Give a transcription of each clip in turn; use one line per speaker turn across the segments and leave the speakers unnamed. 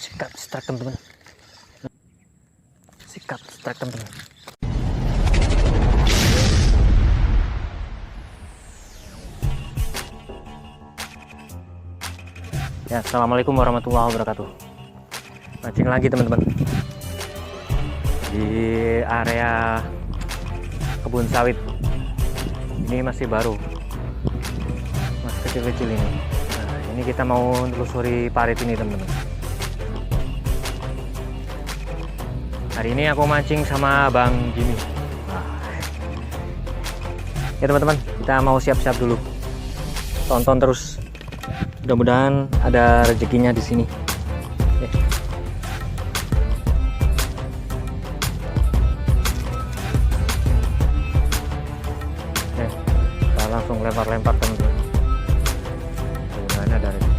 Sikat strike teman-teman. Sikat strike teman-teman. Ya, assalamualaikum warahmatullahi wabarakatuh. Mancing lagi teman-teman di area kebun sawit. Ini masih baru, masih kecil-kecil ini. Nah, ini kita mau telusuri parit ini teman-teman. Hari ini aku mancing sama Bang Jimmy. Nah, ya teman-teman, kita mau siap-siap dulu. Tonton terus. Mudah-mudahan ada rezekinya di sini. Oke, kita langsung lempar-lempar teman-teman. Mudah-mudahan ada rezeki.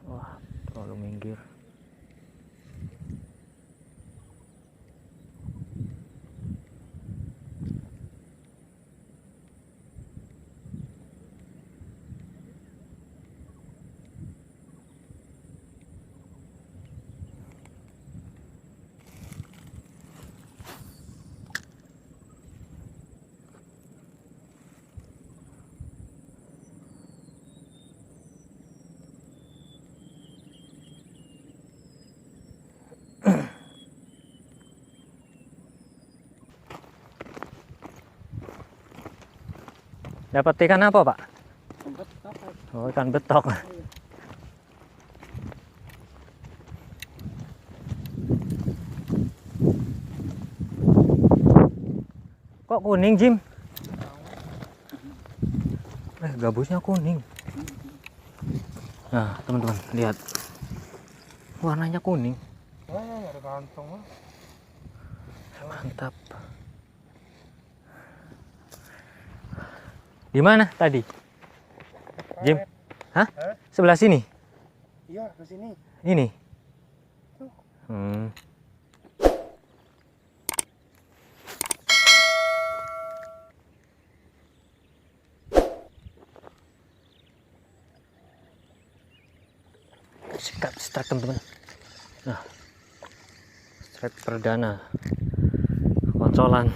Wah, terlalu minggir. Dapat ikan apa, Pak? Oh, ikan betok. Kok kuning, Jim? Gabusnya kuning. Nah, teman-teman, lihat. Warnanya kuning.
Ada kantong.
Mantap. Di mana tadi? Jim? Hah? Sebelah sini?
Iya, ke sini.
Ini?
Tuh.
Sikat strike teman-teman. Nah, strike perdana. Konsolan.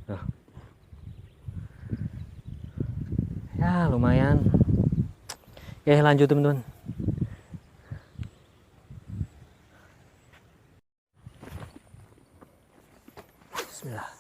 Nah. Ya, lumayan. Ya, lanjut teman-teman. Bismillah.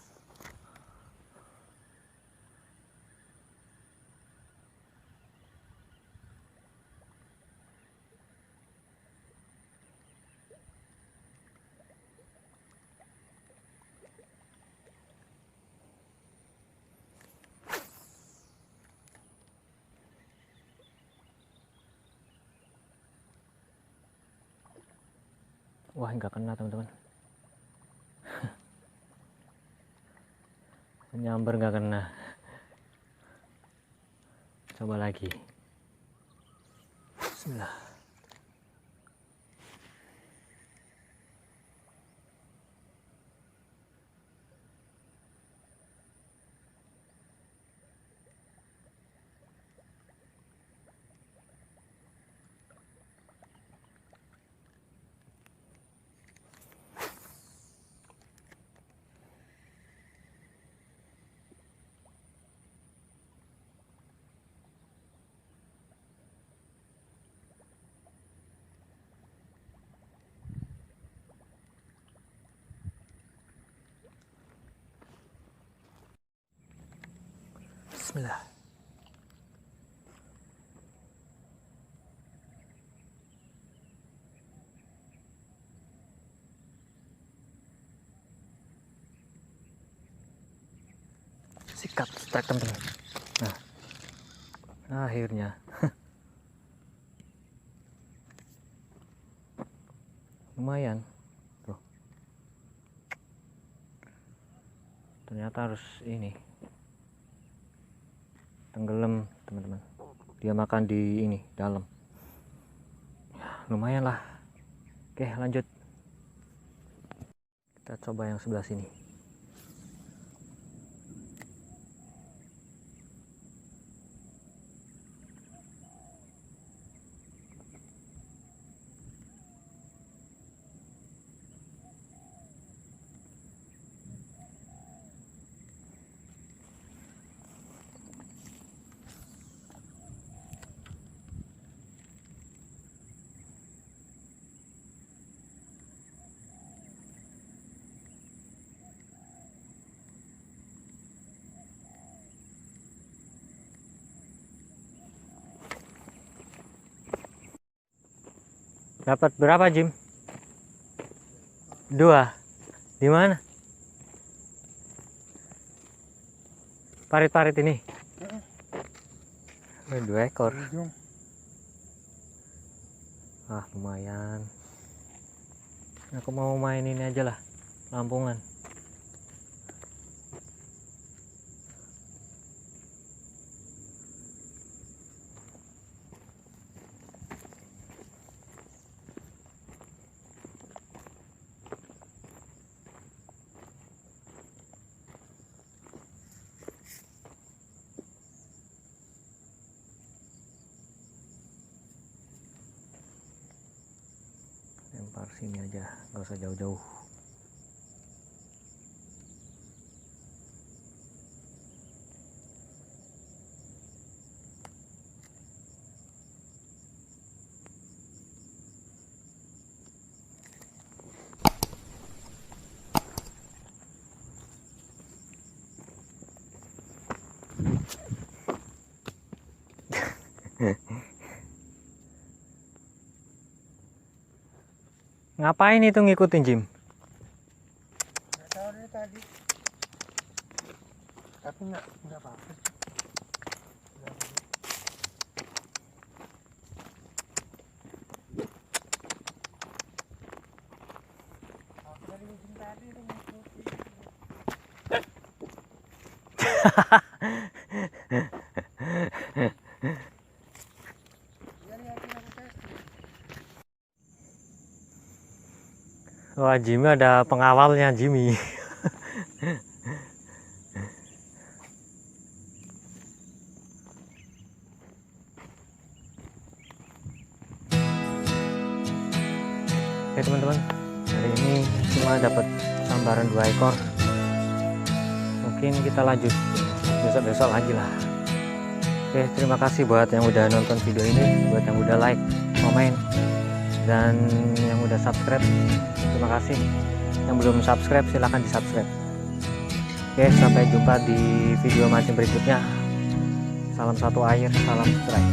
Wah, nggak kena teman-teman. Nyamber nggak kena. Coba lagi. Bismillah. Bismillah. Sikat strike teman-teman. Nah, akhirnya. Lumayan. Tuh. Ternyata harus ini tenggelam teman-teman. Dia makan di ini dalam. Lumayan lah. Oke, lanjut. Kita coba yang sebelah sini. Dapat berapa, Jim? 2. Di mana? Parit-parit ini. 2 ekor.
Ujung.
Ah, lumayan. Aku mau main ini aja lah, lampungan. Lempar sini aja, nggak usah jauh-jauh. Ngapain itu ngikutin, Jim?
Nggak tahu dari tadi. Tapi nggak apa-apa sih. Nggak apa-apa. Aku dari ujung tadi tuh ngikutin. Ya lihatin aku testing.
Wah, Jimmy ada pengawalnya, Jimmy. Oke teman-teman, hari ini cuma dapat sambaran 2 ekor. Mungkin kita lanjut besok-besok lagi lah. Oke, terima kasih buat yang udah nonton video ini, buat yang udah like, komen, dan yang udah subscribe. Terima kasih. Yang belum subscribe silahkan di subscribe. Oke, sampai jumpa di video mancing berikutnya. Salam satu air, salam strike.